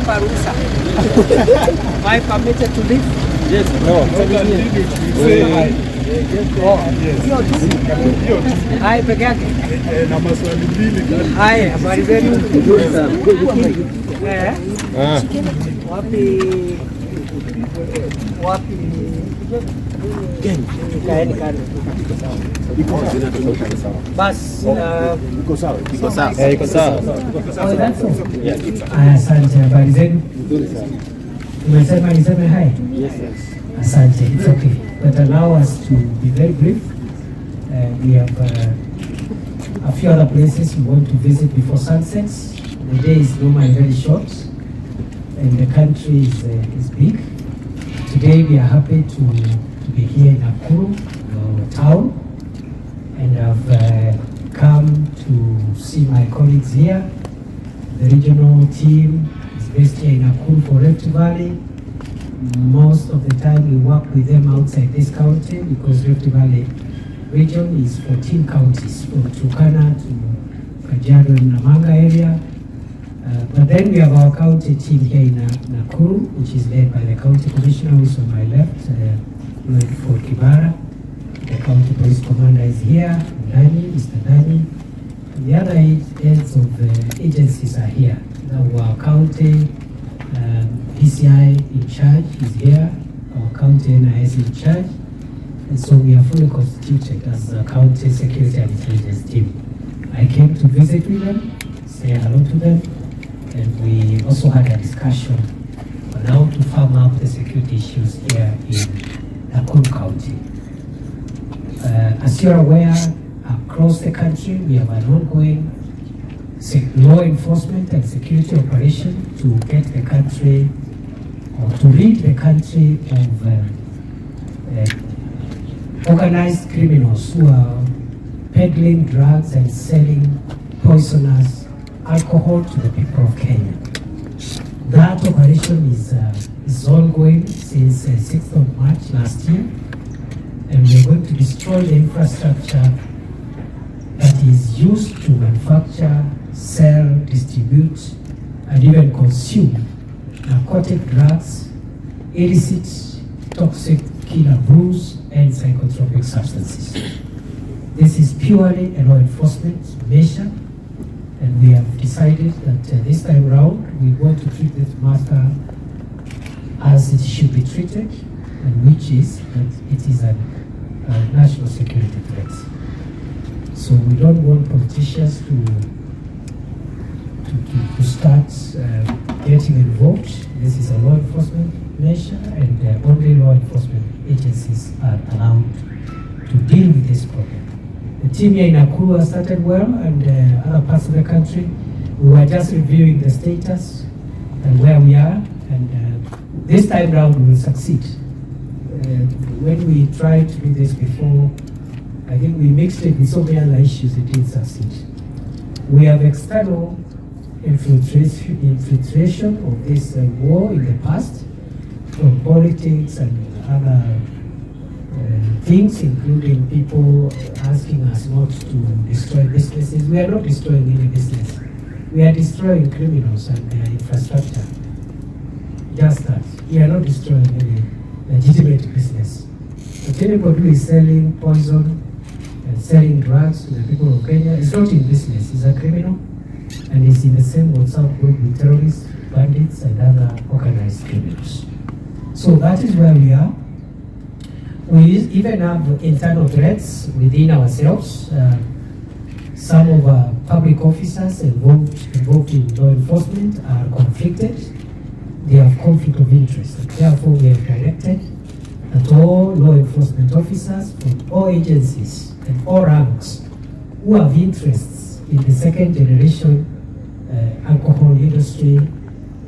naomba ruhusa. Am I permitted to leave? Yes. No. Hai peke yake. Na maswali mbili. Hai, habari zenu? Wapi kaeni kando. Basi Iko sawa. Iko sawa. Asante, habari zenu? Umesema niseme hai? Yes. Asante, it's okay. But allow us to be very brief. We have a few other places we want to visit before sunset. The day is normally very short and the country is big. Today we are happy to be here in Nakuru town, and I've come to see my colleagues here. The regional team is based here in Nakuru for Rift Valley. Most of the time we work with them outside this county because Rift Valley region is 14 counties from Turkana to Kajiado and Namanga area. But then we have our county team here in Nakuru, which is led by the county commissioner who is on my left, Fort Kibara. The county police commander is here, Mr. Dani. The other heads of the agencies are here. Our county PCI in charge is here, our county NIS in charge. And so we are fully constituted as a county security and intelligence team. I came to visit with them, say hello to them, and we also had a discussion on how to farm up the security issues here in Nakuru County. As you're aware, across the country we have an ongoing law enforcement and security operation to get the country, or to rid the country of organized criminals who are peddling drugs and selling poisonous alcohol to the people of Kenya. That operation is ongoing since 6th of March last year, and we're going to destroy the infrastructure that is used to manufacture, sell, distribute, and even consume narcotic drugs, illicit, toxic killer brews, and psychotropic substances. This is purely a law enforcement measure, and we have decided that this time around we want to treat this matter as it should be treated, and which is that it is a national security threat. So we don't want politicians to start getting involved. This is a law enforcement measure, and only law enforcement agencies are allowed to deal with this problem. The team here in Nakuru has started well, and other parts of the country. We were just reviewing the status and where we are, and this time round we will succeed. When we tried to do this before, I think we mixed it with so many other issues, it didn't succeed. We have external infiltration of this war in the past, from politics and other things, including people asking us not to destroy businesses. We are not destroying any business. We are destroying criminals and their infrastructure. Just that. We are not destroying any legitimate business. What anybody who is selling poison and selling drugs to the people of Kenya is not in business. He's a criminal, and is in the same WhatsApp group with terrorists, bandits, and other organized criminals. So that is where we are. We even have internal threats within ourselves. Some of our public officers involved in law enforcement are conflicted. They have conflict of interest. Therefore, we have directed that all law enforcement officers from all agencies and all ranks who have interests in the second generation alcohol industry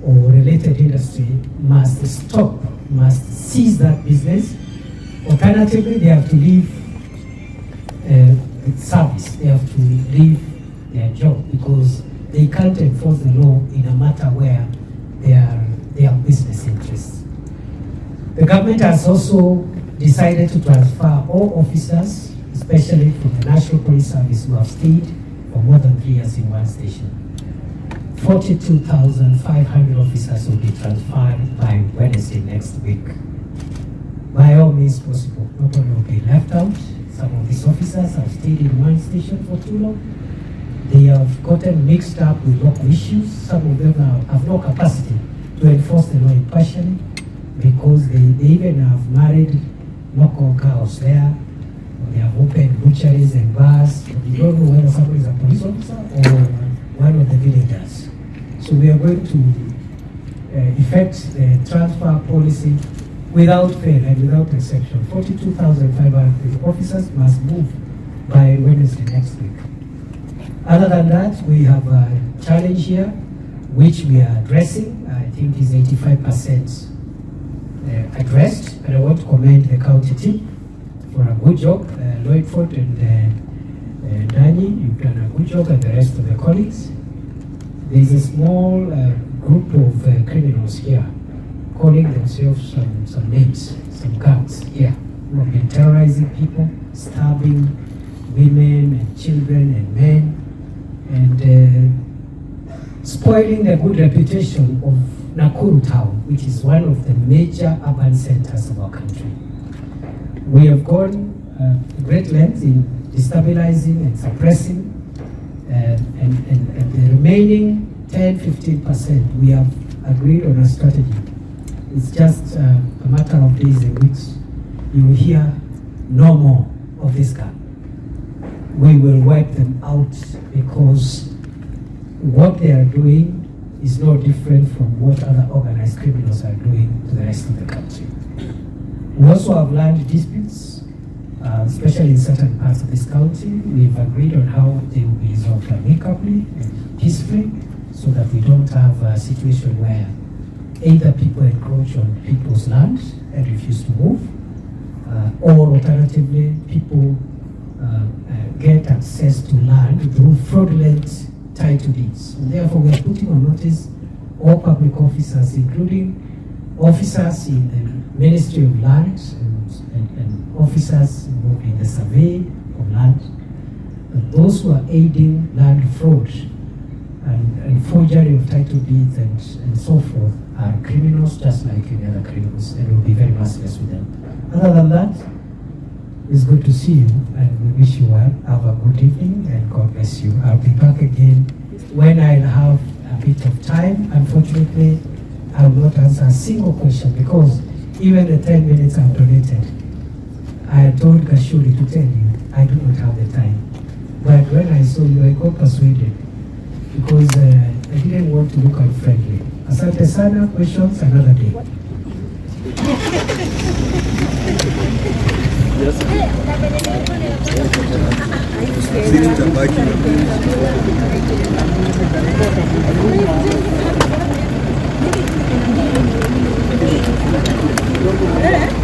or related industry must stop, must cease that business. Alternatively, they have to leave service. They have to leave their job because they can't enforce the law in a matter where they have business interests. The government has also decided to transfer all officers, especially from the National Police Service, who have stayed for more than 3 years in one station. 42,500 officers will be transferred by Wednesday next week. By all means possible, nobody will be left out. Some of these officers have stayed in one station for too long. They have gotten mixed up with local issues. Some of them have no capacity to enforce the law impartially because they even have married local cows there. They have opened butcheries and bars. You don't know whether somebody is a police officer or one of the villagers. So we are going to effect the transfer policy without fail and without exception. 42,500 officers must move by Wednesday next week. Other than that, we have a challenge here, which we are addressing. I think is 85% addressed, and I want to commend the county team for a good job. Lloydford and Danny, you've done a good job, and the rest of the colleagues. There is a small group of criminals here calling themselves some names, some gangs here, who have been terrorizing people, stabbing women and children and men, and spoiling the good reputation of Nakuru town, which is one of the major urban centers of our country. We have gone great lengths in destabilizing and suppressing, and the remaining 10-15%, we have agreed on a strategy. It's just a matter of days and weeks. You will hear no more of this guy. We will wipe them out because what they are doing is no different from what other organized criminals are doing to the rest of the country. We also have land disputes, especially in certain parts of this county. We've agreed on how they will be resolved amicably and peacefully so that we don't have a situation where either people encroach on people's land and refuse to move, or alternatively, people get access to land through fraudulent title deeds. And therefore, we are putting on notice all public officers, including officers in the Ministry of Land and officers involved in the survey of land, that those who are aiding land fraud and forgery of title deeds and so forth are criminals just like any other criminals, and we'll be very merciless with them. Other than that, it's good to see you, and we wish you well. Have a good evening, and God bless you. I'll be back again when I'll have a bit of time. Unfortunately, I will not answer a single question because even the 10 minutes I've donated, I told Gashuri to tell you, I do not have the time. But when I saw you, I got persuaded because I didn't want to look unfriendly. Asante sana, questions another day. Yes.